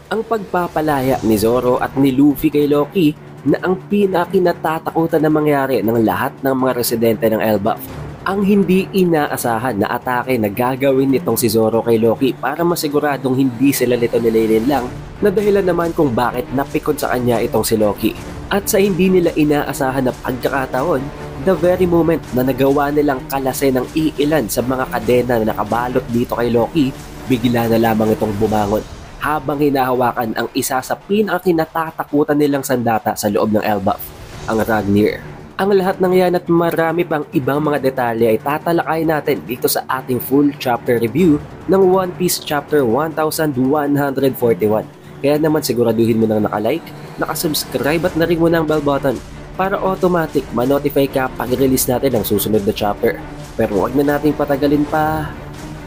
Ang pagpapalaya ni Zoro at ni Luffy kay Loki na ang pinakinatatakutan na mangyari ng lahat ng mga residente ng Elbaf. Ang hindi inaasahan na atake na gagawin nitong si Zoro kay Loki para masiguradong hindi sila nito nililin lang na dahilan naman kung bakit napikon sa kanya itong si Loki. At sa hindi nila inaasahan na pagkakataon, the very moment na nagawa nilang kalasin ng iilan sa mga kadena na nakabalot dito kay Loki, bigla na lamang itong bumangon habang hinahawakan ang isa sa pinakakinatatakutan nilang sandata sa loob ng Elbaf, ang Ragnir. Ang lahat ng yan at marami pang ibang mga detalye ay tatalakay natin dito sa ating full chapter review ng One Piece Chapter 1141. Kaya naman siguraduhin mo nang nakalike, nakasubscribe at na-ring mo ng bell button para automatic ma-notify ka pag release natin ang susunod na chapter. Pero huwag na nating patagalin pa.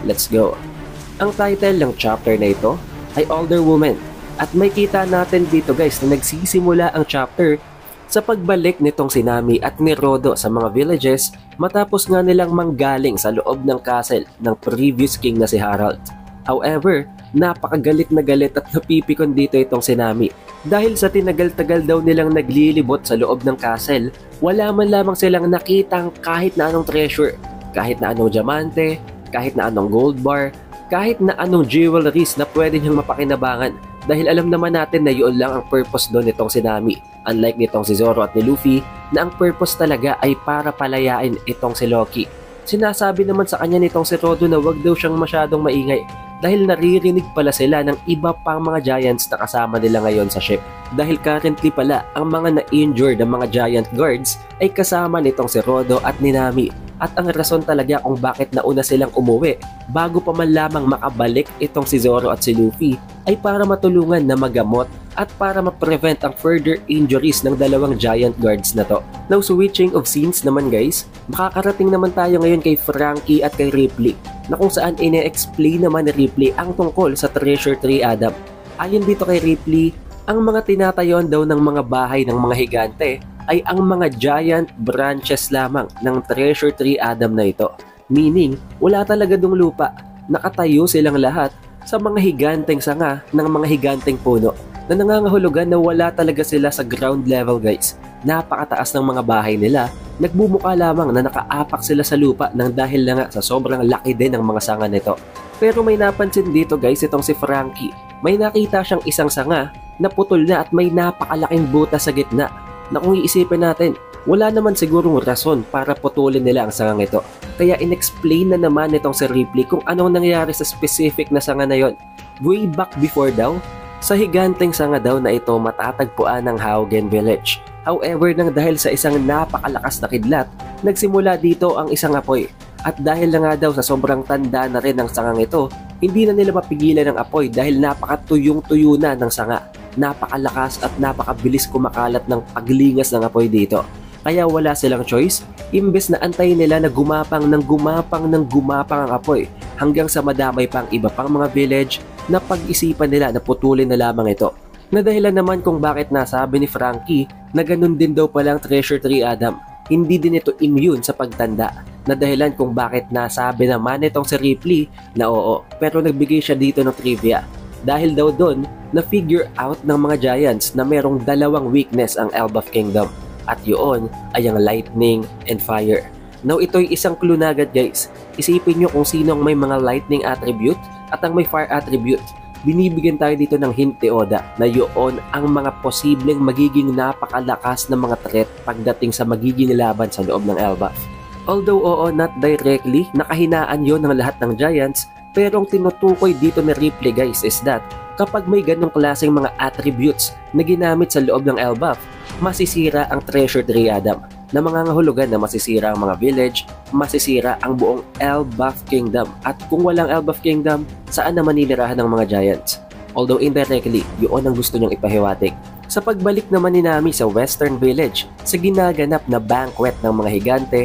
Let's go! Ang title ng chapter na ito ay Older Woman at may kita natin dito guys na nagsisimula ang chapter sa pagbalik nitong si Nami at ni Rodo sa mga villages matapos nga nilang manggaling sa loob ng castle ng previous king na si Harald. However, napakagalit na galit at napipikon dito itong si Nami dahil sa tinagal-tagal daw nilang naglilibot sa loob ng castle, wala man lamang silang nakitang kahit na anong treasure, kahit na anong diamante, kahit na anong gold bar, kahit na anong jewelries na pwede niyang mapakinabangan dahil alam naman natin na yun lang ang purpose doon nitong si Nami. Unlike nitong si Zoro at ni Luffy na ang purpose talaga ay para palayain itong si Loki. Sinasabi naman sa kanya nitong si Rodo na wag daw siyang masyadong maingay dahil naririnig pala sila ng iba pang mga giants na kasama nila ngayon sa ship. Dahil currently pala ang mga na-injured ng mga giant guards ay kasama nitong si Rodo at ni Nami. At ang rason talaga kung bakit nauna silang umuwi bago pa man lamang makabalik itong si Zoro at si Luffy ay para matulungan na magamot at para ma-prevent ang further injuries ng dalawang giant guards na to. Now switching of scenes naman guys, makakarating naman tayo ngayon kay Franky at kay Ripley na kung saan ine-explain naman ni Ripley ang tungkol sa Treasure Tree Adam. Ayon dito kay Ripley, ang mga tinatayuan daw ng mga bahay ng mga higante ay ang mga giant branches lamang ng Treasure Tree Adam na ito. Meaning, wala talaga dong lupa. Nakatayo silang lahat sa mga higanteng sanga ng mga higanteng puno na nangangahulugan na wala talaga sila sa ground level guys. Napakataas ng mga bahay nila, nagbumuka lamang na nakaapak sila sa lupa nang dahil na nga sa sobrang laki din ng mga sanga nito. Pero may napansin dito guys itong si Franky. May nakita siyang isang sanga na putol na at may napakalaking butas sa gitna na kung iisipin natin, wala naman sigurong rason para putulin nila ang sangang ito. Kaya inexplain na naman nitong si Ripley kung anong nangyari sa specific na sanga na yon. Way back before daw, sa higanteng sanga daw na ito matatagpuan ng Haugen Village. However, nang dahil sa isang napakalakas na kidlat, nagsimula dito ang isang apoy. At dahil na nga daw sa sobrang tanda na rin ng sangang ito, hindi na nila mapigilan ang apoy dahil napakatuyong-tuyo na ng sanga. Napakalakas at napakabilis kumakalat ng paglingas ng apoy dito. Kaya wala silang choice, imbes na antayin nila na gumapang ang apoy hanggang sa madamay pang iba pang mga village na pag-isipan nila na putulin na lamang ito. Na dahilan naman kung bakit nasabi ni Franky na ganun din daw palang Treasure Tree Adam. Hindi din ito immune sa pagtanda. Na dahilan kung bakit nasabi naman itong si Ripley na oo, pero nagbigay siya dito ng trivia. Dahil daw doon, na-figure out ng mga giants na merong dalawang weakness ang Elbaf Kingdom. At yun ay ang lightning and fire. Now ito'y isang clue na agad guys. Isipin nyo kung sino ang may mga lightning attribute at ang may fire attribute. Binibigyan tayo dito ng hint ni Oda na yun ang mga posibleng magiging napakalakas na mga threat pagdating sa magiging laban sa loob ng Elbaf. Although oo, not directly, nakahinaan yon ng lahat ng giants, pero ang tinutukoy dito ni Ripley guys is that kapag may ganong klaseng mga attributes na ginamit sa loob ng Elbaf, masisira ang Treasure Tree Adam na mangangahulugan na masisira ang mga village, masisira ang buong Elbaf Kingdom at kung walang Elbaf Kingdom, saan naman nilirahan ng mga giants? Although indirectly, yun ang gusto niyang ipahiwatig. Sa pagbalik naman ni Nami sa Western Village, sa ginaganap na banquet ng mga higante,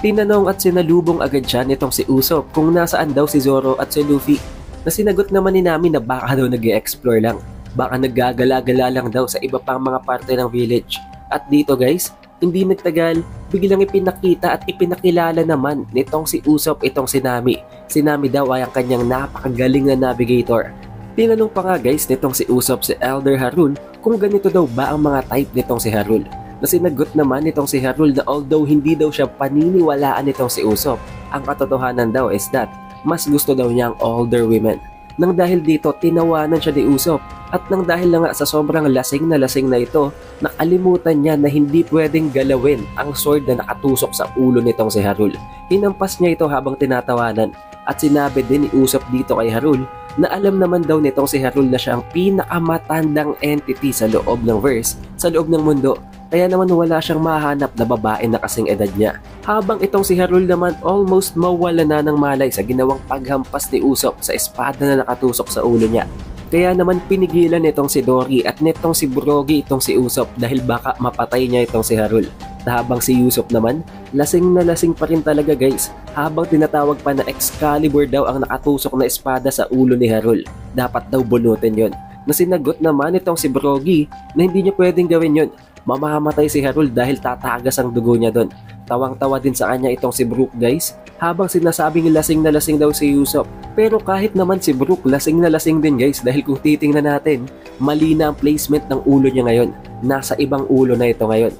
tinanong at sinalubong agad siya nitong si Usopp kung nasaan daw si Zoro at si Luffy. Na sinagot naman ni Nami na baka daw nag-e-explore lang. Baka naggagala-gala lang daw sa iba pang mga parte ng village. At dito guys, hindi nagtagal, biglang ipinakita at ipinakilala naman nitong si Usopp itong si Nami. Si Nami daw ay ang kanyang napakagaling na navigator. Tinanong pa nga guys nitong si Usopp si Elder Harul kung ganito daw ba ang mga type nitong si Harul. Na sinagot naman nitong si Harul na although hindi daw siya paniniwalaan nitong si Usopp, ang katotohanan daw is that mas gusto daw niya ang older women. Nang dahil dito tinawanan siya ni Usopp at nang dahil na nga sa sobrang lasing na ito, nakalimutan niya na hindi pwedeng galawin ang sword na nakatusok sa ulo nitong si Harul. Hinampas niya ito habang tinatawanan at sinabi din ni Usopp dito kay Harul na alam naman daw nitong si Harul na siya ang pinakamatandang entity sa loob ng verse, sa loob ng mundo. Kaya naman wala siyang mahanap na babae na kasing edad niya. Habang itong si Harul naman almost mawala na ng malay sa ginawang paghampas ni Usopp sa espada na nakatusok sa ulo niya. Kaya naman pinigilan nitong si Dory at nitong si Brogy itong si Usopp dahil baka mapatay niya itong si Harul. Habang si Usopp naman, lasing na lasing pa rin talaga guys, habang tinatawag pa na Excalibur daw ang nakatusok na espada sa ulo ni Harul. Dapat daw bunutin yon. Na sinagot naman itong si Brogy na hindi niya pwedeng gawin yon. Mamamatay si Harul dahil tatagas ang dugo niya doon. Tawang-tawa din sa kanya itong si Brook guys, habang sinasabing lasing na lasing daw si Usopp. Pero kahit naman si Brook lasing na lasing din guys, dahil kung titingnan natin, mali na ang placement ng ulo niya ngayon. Nasa ibang ulo na ito ngayon.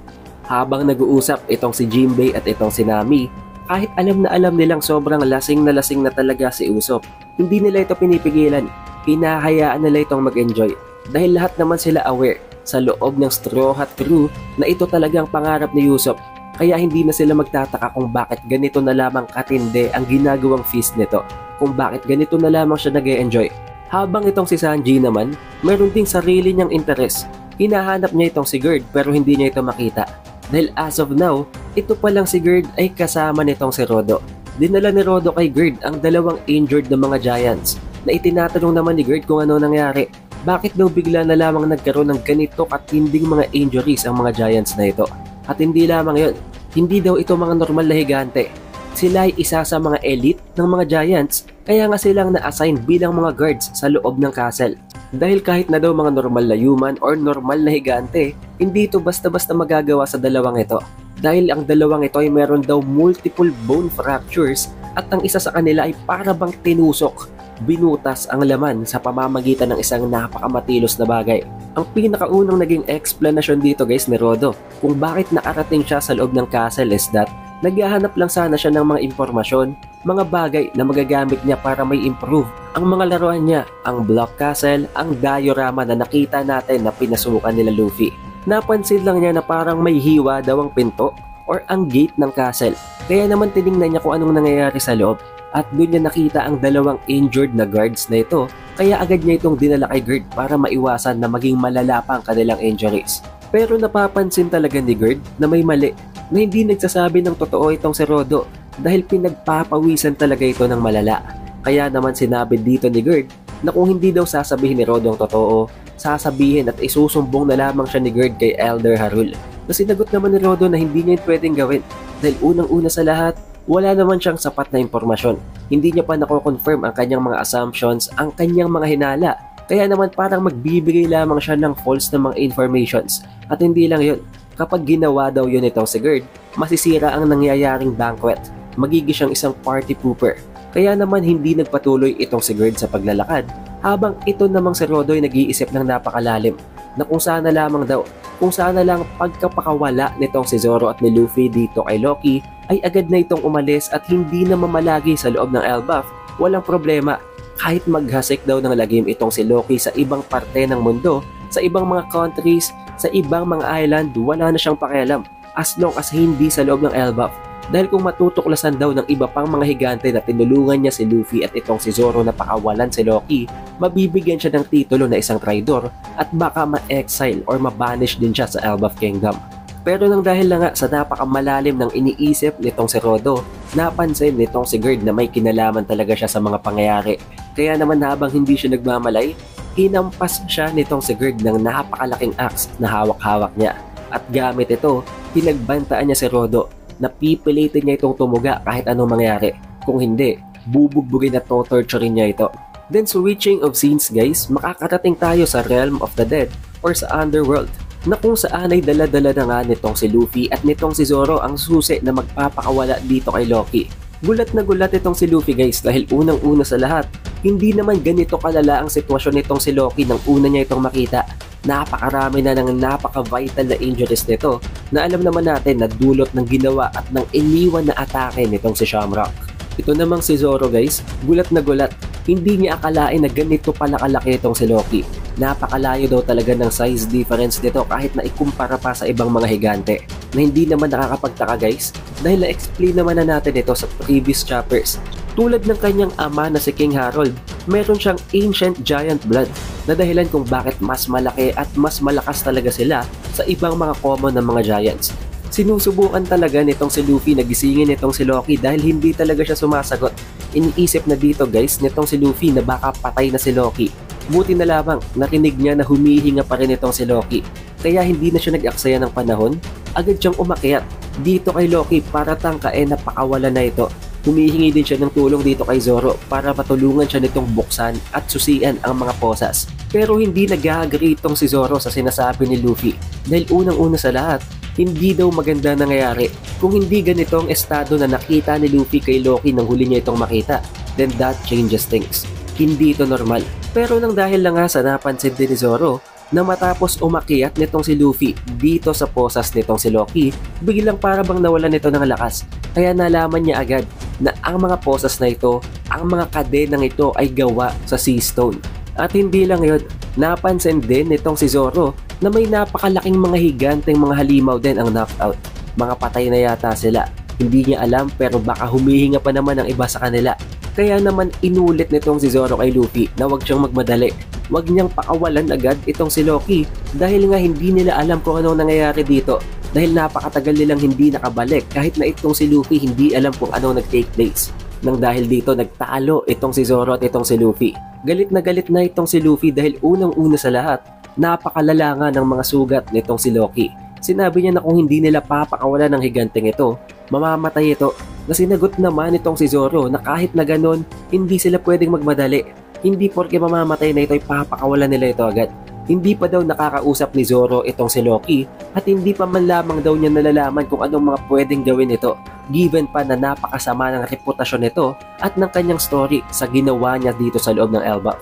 Habang nag-uusap itong si Jinbei at itong si Nami, kahit alam na alam nilang sobrang lasing na talaga si Usopp, hindi nila ito pinipigilan. Hinahayaan nila itong mag-enjoy dahil lahat naman sila aware sa loob ng Straw Hat crew na ito talagang pangarap ni Usopp. Kaya hindi na sila magtataka kung bakit ganito na lamang katindi ang ginagawang feast nito, kung bakit ganito na lamang siya nag-e-enjoy. Habang itong si Sanji naman, meron ding sarili niyang interes. Hinahanap niya itong si Gerd pero hindi niya ito makita. Dahil as of now, ito palang si Gerd ay kasama nitong si Rodo. Dinala ni Rodo kay Gerd ang dalawang injured na mga giants na itinatanong naman ni Gerd kung ano nangyari. Bakit daw bigla na lamang nagkaroon ng ganito katinding mga injuries ang mga giants na ito? At hindi lamang yon, hindi daw ito mga normal na higante. Sila ay isa sa mga elite ng mga giants, kaya nga silang na-assign bilang mga guards sa loob ng castle. Dahil kahit na daw mga normal na human or normal na higante, hindi ito basta-basta magagawa sa dalawang ito. Dahil ang dalawang ito ay meron daw multiple bone fractures at ang isa sa kanila ay para bang tinusok, binutas ang laman sa pamamagitan ng isang napakamatilos na bagay. Ang pinakaunang naging explanation dito guys ni Rodo kung bakit nakarating siya sa loob ng castle is that naghahanap lang sana siya ng mga impormasyon, mga bagay na magagamit niya para may improve ang mga laruan niya, ang Block Castle, ang diorama na nakita natin na pinasukan nila Luffy. Napansin lang niya na parang may hiwa daw ang pinto or ang gate ng castle. Kaya naman tinignan niya kung anong nangyayari sa loob at doon niya nakita ang dalawang injured na guards na ito. Kaya agad niya itong dinala kay Gerd para maiwasan na maging malala pa ang kanilang injuries. Pero napapansin talaga ni Gerd na may mali, na hindi nagsasabi ng totoo itong si Rodo dahil pinagpapawisan talaga ito ng malala. Kaya naman sinabi dito ni Gerd na kung hindi daw sasabihin ni Rodo ang totoo, sasabihin at isusumbong na lamang siya ni Gerd kay Elder Harul. Na sinagot naman ni Rodo na hindi niya pwedeng gawin dahil unang-una sa lahat, wala naman siyang sapat na impormasyon. Hindi niya pa nako-confirm ang kanyang mga assumptions, ang kanyang mga hinala. Kaya naman parang magbibigay lamang siya ng false na mga informations. At hindi lang yun, kapag ginawa daw yun itong si Gerd, masisira ang nangyayaring banquet. Magiging siyang isang party pooper. Kaya naman hindi nagpatuloy itong si Gerd sa paglalakad, habang ito namang si Rodo ay nag-iisip ng napakalalim na kung sana lamang daw, kung sana lang pagkapakawala nitong si Zoro at ni Luffy dito kay Loki ay agad na itong umalis at hindi na mamalagi sa loob ng Elbaf. Walang problema, kahit maghasik daw ng lagim itong si Loki sa ibang parte ng mundo, sa ibang mga countries, sa ibang mga island, wala na siyang pakialam as long as hindi sa loob ng Elbaf. Dahil kung matutuklasan daw ng iba pang mga higante na tinulungan niya si Luffy at itong si Zoro na pakawalan si Loki, mabibigyan siya ng titulo na isang traidor at baka ma-exile or ma-banish din siya sa Elbaf Kingdom. Pero nang dahil na nga sa napakamalalim ng iniisip nitong si Rodo, napansin nitong si Gerd na may kinalaman talaga siya sa mga pangyayari. Kaya naman habang hindi siya nagmamalay, hinampas siya nitong si Gerd ng napakalaking axe na hawak-hawak niya. At gamit ito, pinagbantaan niya si Rodo na pipilitin niya itong tumuga kahit anong mangyari. Kung hindi, bubugbugin at torturein niya ito. Then switching of scenes guys, makakarating tayo sa Realm of the Dead or sa Underworld, na kung saan ay dala-dala na nga nitong si Luffy at nitong si Zoro ang susi na magpapakawala dito kay Loki. Gulat na gulat itong si Luffy guys dahil unang-una sa lahat, hindi naman ganito kalala ang sitwasyon nitong si Loki nang una niya itong makita. Napakarami na ng napaka-vital na injuries nito na alam naman natin na dulot ng ginawa at ng iniwan na atake nitong si Shamrock. Ito namang si Zoro guys, gulat na gulat. Hindi niya akalain na ganito pala kalaki itong si Loki. Napakalayo daw talaga ng size difference nito kahit na ikumpara pa sa ibang mga higante. Na hindi naman nakakapagtaka guys dahil na-explain naman na natin ito sa previous chapters. Tulad ng kanyang ama na si King Harold, meron siyang ancient giant blood na dahilan kung bakit mas malaki at mas malakas talaga sila sa ibang mga common na mga giants. Sinusubukan talaga nitong si Luffy na gisingin nitong si Loki dahil hindi talaga siya sumasagot. Iniisip na dito guys nitong si Luffy na baka patay na si Loki. Buti na lamang narinig niya na humihinga pa rin itong si Loki. Kaya hindi na siya nag-aksaya ng panahon, agad siyang umakyat dito kay Loki para tangkain na pakawalan na ito. Humihingi din siya ng tulong dito kay Zoro para matulungan siya nitong buksan at susian ang mga posas. Pero hindi nag-agree itong si Zoro sa sinasabi ni Luffy dahil unang-una sa lahat, hindi daw maganda nangyayari kung hindi ganito ang estado na nakita ni Luffy kay Loki nang huli niya itong makita. Then that changes things. Hindi ito normal. Pero nang dahil lang nga sa napansin din ni Zoro na matapos umakyat nitong si Luffy dito sa posas nitong si Loki, biglang para bang nawalan nito ng lakas. Kaya nalaman niya agad na ang mga posas na ito, ang mga kadenang ito ay gawa sa Sea Stone. At hindi lang yun, napansin din nitong si Zoro na may napakalaking mga higanteng mga halimaw din ang knocked out. Mga patay na yata sila. Hindi niya alam pero baka humihinga pa naman ang iba sa kanila. Kaya naman inulit nitong si Zoro kay Luffy na huwag siyang magmadali. Huwag niyang pakawalan agad itong si Loki dahil nga hindi nila alam kung anong nangyayari dito. Dahil napakatagal nilang hindi nakabalik kahit na itong si Luffy hindi alam kung anong nag-take place. Nang dahil dito nagtalo itong si Zoro at itong si Luffy. Galit na itong si Luffy dahil unang-una sa lahat, napakalala nga ng mga sugat nitong si Loki. Sinabi niya na kung hindi nila papakawalan ng higanteng ito, mamamatay ito. Na sinagot naman itong si Zoro na kahit na ganon, hindi sila pwedeng magmadali. Hindi porke mamamatay na ito ay papakawalan nila ito agad. Hindi pa daw nakakausap ni Zoro itong si Loki at hindi pa man lamang daw niya nalalaman kung anong mga pwedeng gawin ito given pa na napakasama ng reputasyon nito at ng kanyang story sa ginawa niya dito sa loob ng Elbaf.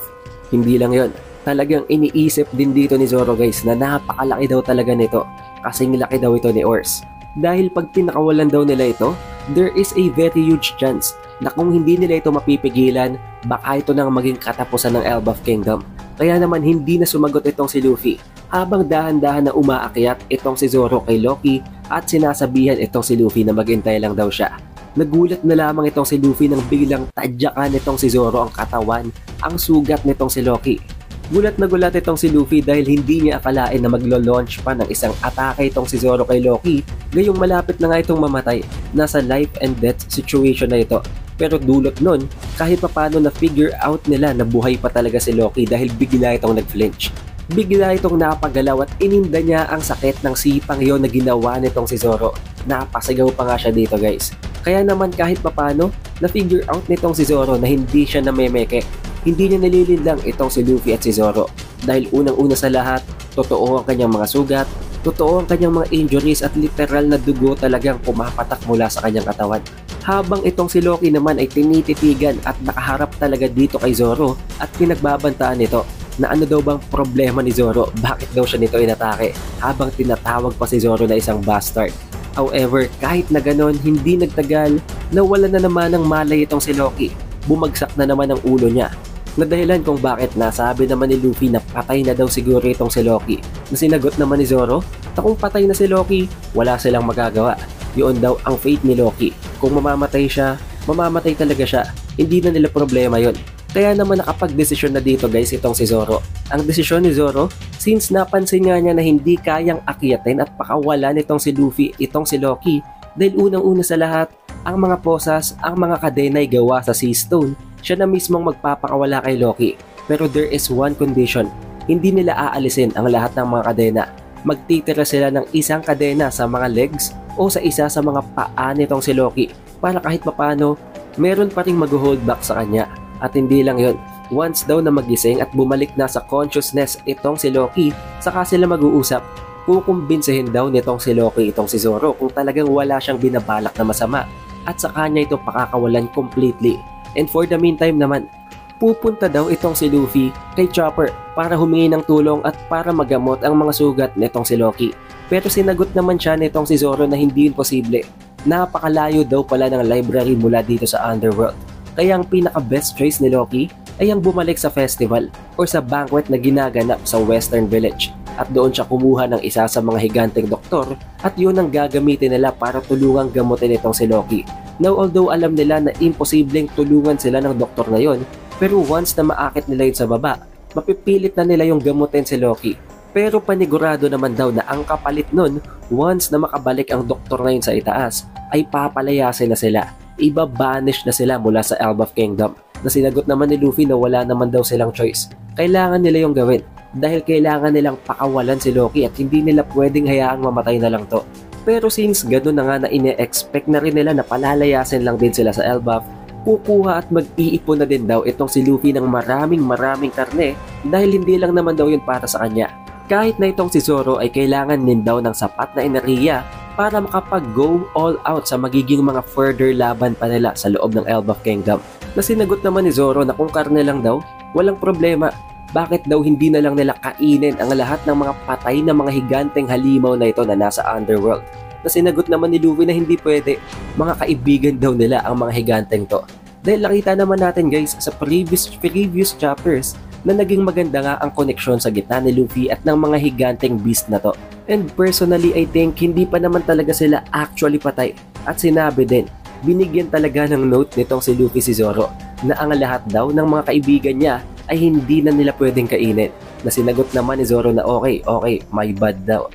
Hindi lang yon, talagang iniisip din dito ni Zoro guys na napakalaki daw talaga nito kasing laki daw ito ni Ors. Dahil pag pinakawalan daw nila ito, there is a very huge chance na kung hindi nila ito mapipigilan, baka ito nang maging katapusan ng Elbaf Kingdom. Kaya naman hindi na sumagot itong si Luffy habang dahan-dahan na umaakyat itong si Zoro kay Loki at sinasabihan itong si Luffy na maghintay lang daw siya. Nagulat na lamang itong si Luffy nang biglang tadyakan itong si Zoro ang katawan, ang sugat nitong si Loki. Gulat na gulat itong si Luffy dahil hindi niya akalain na maglo-launch pa ng isang atake itong si Zoro kay Loki, gayong malapit na nga itong mamatay. Nasa life and death situation na ito. Pero dulot nun, kahit papano na figure out nila na buhay pa talaga si Loki dahil bigla itong nag-flinch. Bigla itong napagalaw at ininda niya ang sakit ng sipang yon na ginawa nitong si Zoro. Napasigaw pa nga siya dito guys. Kaya naman kahit papano, na figure out nitong si Zoro na hindi siya namemeke. Hindi niya nililinlang itong si Luffy at si Zoro. Dahil unang-una sa lahat, totoo ang kanyang mga sugat, totoo ang kanyang mga injuries at literal na dugo talagang pumapatak mula sa kanyang katawan. Habang itong si Loki naman ay tinititigan at nakaharap talaga dito kay Zoro at pinagbabantaan nito na ano daw bang problema ni Zoro, bakit daw siya nito inatake habang tinatawag pa si Zoro na isang bastard. However, kahit na ganon, hindi nagtagal, nawala na naman ng malay itong si Loki. Bumagsak na naman ang ulo niya. Na dahilan kung bakit nasabi naman ni Luffy na patay na daw siguro itong si Loki. Na sinagot naman ni Zoro na kung patay na si Loki, wala silang magagawa. Yun daw ang fate ni Loki. Kung mamamatay siya, mamamatay talaga siya. Hindi na nila problema yon. Kaya naman nakapag-desisyon na dito guys itong si Zoro. Ang desisyon ni Zoro, since napansin nga niya na hindi kayang akyatin at pakawalan itong si Luffy, itong si Loki, dahil unang-una sa lahat, ang mga posas, ang mga kadena ay gawa sa Sea Stone, siya na mismong magpapakawala kay Loki. Pero there is one condition, hindi nila aalisin ang lahat ng mga kadena. Magtitira sila ng isang kadena sa mga legs o sa isa sa mga paa nitong si Loki para kahit papano, meron pa ring mag-hold back sa kanya. At hindi lang yon, once daw na magising at bumalik na sa consciousness itong si Loki, saka sila mag-uusap. Kukumbinsihin daw nitong si Loki itong si Zoro kung talagang wala siyang binabalak na masama. at sa kanya ito pakakawalan completely. And for the meantime naman, pupunta daw itong si Luffy kay Chopper para humingi ng tulong at para magamot ang mga sugat nitong si Loki. Pero sinagot naman siya nitong si Zoro na hindi yun posible. Napakalayo daw pala ng library mula dito sa Underworld. Kaya ang pinaka-best choice ni Loki ay ang bumalik sa festival or sa banquet na ginaganap sa Western Village. At doon siya kumuha ng isa sa mga higanteng doktor at yun ang gagamitin nila para tulungang gamutin itong si Loki. Now although alam nila na imposibleng tulungan sila ng doktor na yon, pero once na maakit nila yun sa baba, mapipilit na nila yung gamutin si Loki. Pero panigurado naman daw na ang kapalit nun, once na makabalik ang doktor na yun sa itaas, ay papalayasin na sila. Ibabanish na sila mula sa Elbaf Kingdom. Na sinagot naman ni Luffy na wala naman daw silang choice. Kailangan nila yung gawin dahil kailangan nilang pakawalan si Loki at hindi nila pwedeng hayaang mamatay na lang to. Pero since gano'n na nga na ine-expect na rin nila na palalayasin lang din sila sa Elbaf, kukuha at mag-iipon na din daw itong si Luffy ng maraming karne dahil hindi lang naman daw yun para sa kanya. Kahit na itong si Zoro ay kailangan din daw ng sapat na enerhiya para makapag-go all out sa magiging mga further laban pa nila sa loob ng Elbaf Kingdom. Na sinagot naman ni Zoro na kung karne lang daw, walang problema. Bakit daw hindi na lang nila kainin ang lahat ng mga patay na mga higanteng halimaw na ito na nasa Underworld? Na sinagot naman ni Luffy na hindi pwede. Mga kaibigan daw nila ang mga higanteng to. Dahil nakita naman natin guys sa previous chapters na naging maganda nga ang koneksyon sa gitna ni Luffy at ng mga higanteng beast na to. And personally I think hindi pa naman talaga sila actually patay. At sinabi din, binigyan talaga ng note nitong si Luffy si Zoro na ang lahat daw ng mga kaibigan niya ay hindi na nila pwedeng kainin. Na sinagot naman ni Zoro na okay, my bad daw.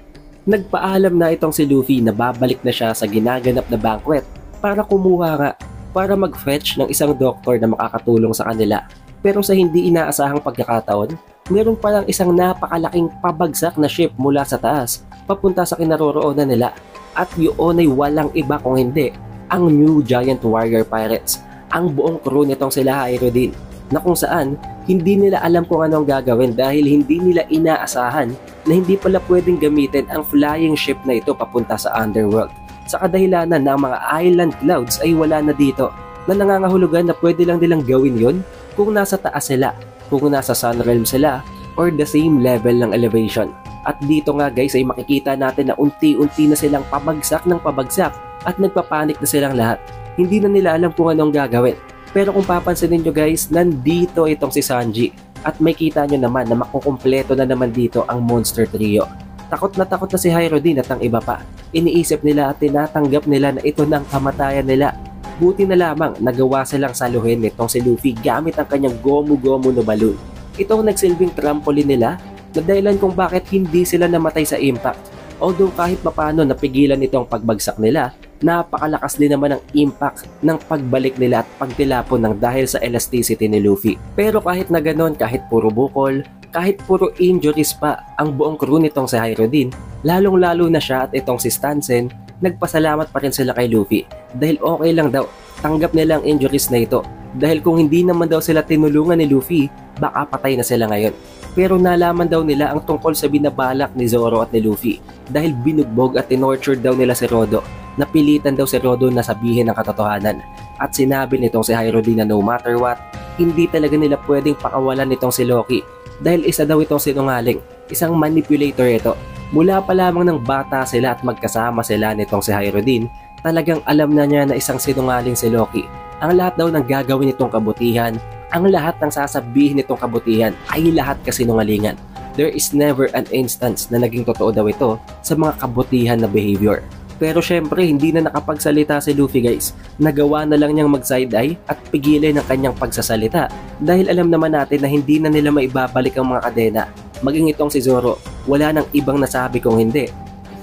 Nagpaalam na itong si Luffy na babalik na siya sa ginaganap na banquet para kumuha nga, para mag-fetch ng isang doktor na makakatulong sa kanila. Pero sa hindi inaasahang pagkakataon, meron palang isang napakalaking pabagsak na ship mula sa taas papunta sa kinaroroonan nila. At yun ay walang iba kung hindi ang New Giant Warrior Pirates, ang buong crew nitong sila Hyrodin, na kung saan hindi nila alam kung anong gagawin dahil hindi nila inaasahan na hindi pala pwedeng gamitin ang flying ship na ito papunta sa Underworld. Sa kadahilanan na ang mga island clouds ay wala na dito, na nangangahulugan na pwede lang nilang gawin yon kung nasa taas sila, kung nasa Sun Realm sila, or the same level ng elevation. At dito nga guys ay makikita natin na unti-unti na silang pabagsak ng pabagsak at nagpapanik na silang lahat. Hindi na nila alam kung anong gagawin. Pero kung papansinin nyo guys, nandito itong si Sanji. At may kita nyo naman na makukumpleto na naman dito ang Monster Trio. Takot na si Hyrodin at ang iba pa. Iniisip nila at tinatanggap nila na ito na ang kamatayan nila. Buti na lamang nagawa silang saluhin nitong si Luffy gamit ang kanyang Gomu-Gomu no Balloon. Ito ang nagsilbing trampoline nila na dahilan kung bakit hindi sila namatay sa impact. Although kahit papano napigilan itong pagbagsak nila, napakalakas din naman ang impact ng pagbalik nila at pagtilapon ng dahil sa elasticity ni Luffy. Pero kahit na ganon, kahit puro bukol, kahit puro injuries pa ang buong crew nitong si Hyrodin, lalong-lalo na siya at itong si Stansen, nagpasalamat pa rin sila kay Luffy dahil okay lang daw, tanggap nila ang injuries na ito. Dahil kung hindi naman daw sila tinulungan ni Luffy, baka patay na sila ngayon. Pero nalaman daw nila ang tungkol sa binabalak ni Zoro at ni Luffy dahil binugbog at tinorture daw nila si Rodo. Napilitan daw si Rodo na sabihin ang katotohanan at sinabi nitong si Hyrodin na no matter what, hindi talaga nila pwedeng pakawalan nitong si Loki dahil isa daw itong sinungaling, isang manipulator ito. Mula pa lamang ng bata sila at magkasama sila nitong si Hyrodin, talagang alam na niya na isang sinungaling si Loki. Ang lahat daw ng gagawin nitong kabutihan, ang lahat ng sasabihin nitong kabutihan ay lahat kasinungalingan. There is never an instance na naging totoo daw ito sa mga kabutihan na behavior. Pero syempre hindi na nakapagsalita si Luffy guys. Nagawa na lang niyang mag-side-eye at pigilin ang kanyang pagsasalita dahil alam naman natin na hindi na nila maibabalik ang mga kadena. Maging itong si Zoro, wala nang ibang nasabi kung hindi.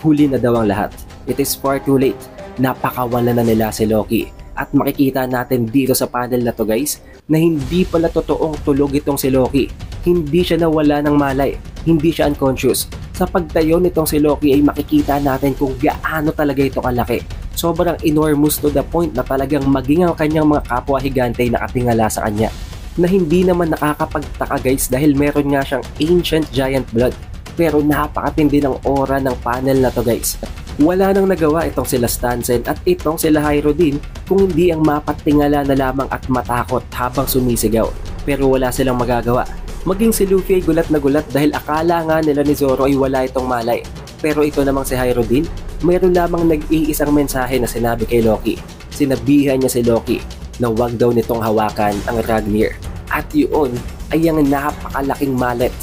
Huli na daw ang lahat. It is far too late. Napakawala na nila si Loki. At makikita natin dito sa panel na to guys na hindi pala totoong tulog itong si Loki. Hindi siya nawala ng malay. Hindi siya unconscious. Sa pagtayo nitong si Loki ay makikita natin kung gaano talaga ito kalaki. Sobrang enormous to the point na talagang maging ang kanyang mga kapwa higante na katingala sa kanya. Na hindi naman nakakapagtaka guys dahil meron nga siyang ancient giant blood. Pero napakatindi ng aura ng panel na to guys. Wala nang nagawa itong sila Stansen at itong sila Hyro din kung hindi ang mapatingala na lamang at matakot habang sumisigaw. Pero wala silang magagawa. Maging si Luffy ay gulat na gulat dahil akala nga nila ni Zoro ay wala itong malay. Pero ito namang si Hyro din, mayroon lamang nag-iisang mensahe na sinabi kay Loki. Sinabihan niya si Loki na wag daw nitong hawakan ang Ragnir. At yun ay ang napakalaking mallet.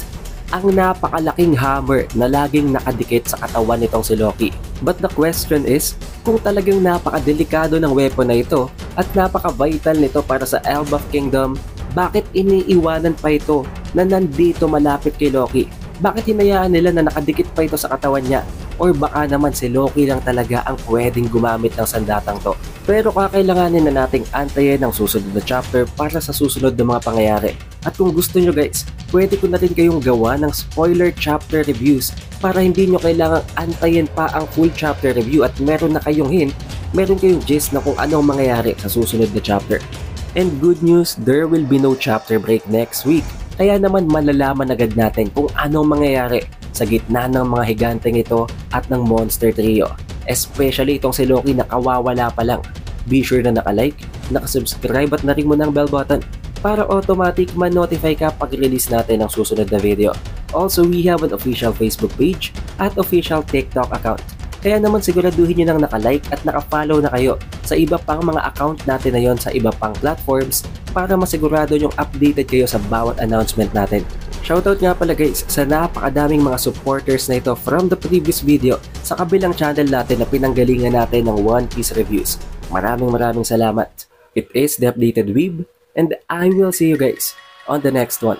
Ang napakalaking hammer na laging nakadikit sa katawan nitong si Loki. But the question is, kung talagang napakadelikado ng weapon na ito at napaka-vital nito para sa Elbaf Kingdom, bakit iniiwanan pa ito na nandito malapit kay Loki? Bakit hinayaan nila na nakadikit pa ito sa katawan niya? Or baka naman si Loki lang talaga ang pwedeng gumamit ng sandatang to. Pero kakailanganin na nating antayin ang susunod na chapter para sa susunod na mga pangyayari. At kung gusto nyo guys, pwede ko na rin kayong gawa ng spoiler chapter reviews para hindi nyo kailangang antayin pa ang full chapter review at meron na kayong hint, meron kayong gist na kung anong mangyayari sa susunod na chapter. And good news, there will be no chapter break next week. Kaya naman malalaman agad natin kung anong mangyayari sa gitna ng mga higanteng ito at ng Monster Trio. Especially itong si Loki na kawawala pa lang. Be sure na naka-like, naka-subscribe at na-ring mo ng bell button para automatic ma-notify ka pag release natin ang susunod na video. Also, we have an official Facebook page at official TikTok account. Kaya naman siguraduhin nyo nang naka-like at naka-follow na kayo sa iba pang mga account natin na yon sa iba pang platforms para masigurado nyong updated kayo sa bawat announcement natin. Shoutout nga pala guys sa napakadaming mga supporters na ito from the previous video sa kabilang channel natin na pinanggalingan natin ng One Piece reviews. Maraming salamat. It is The Updated Weeb and I will see you guys on the next one.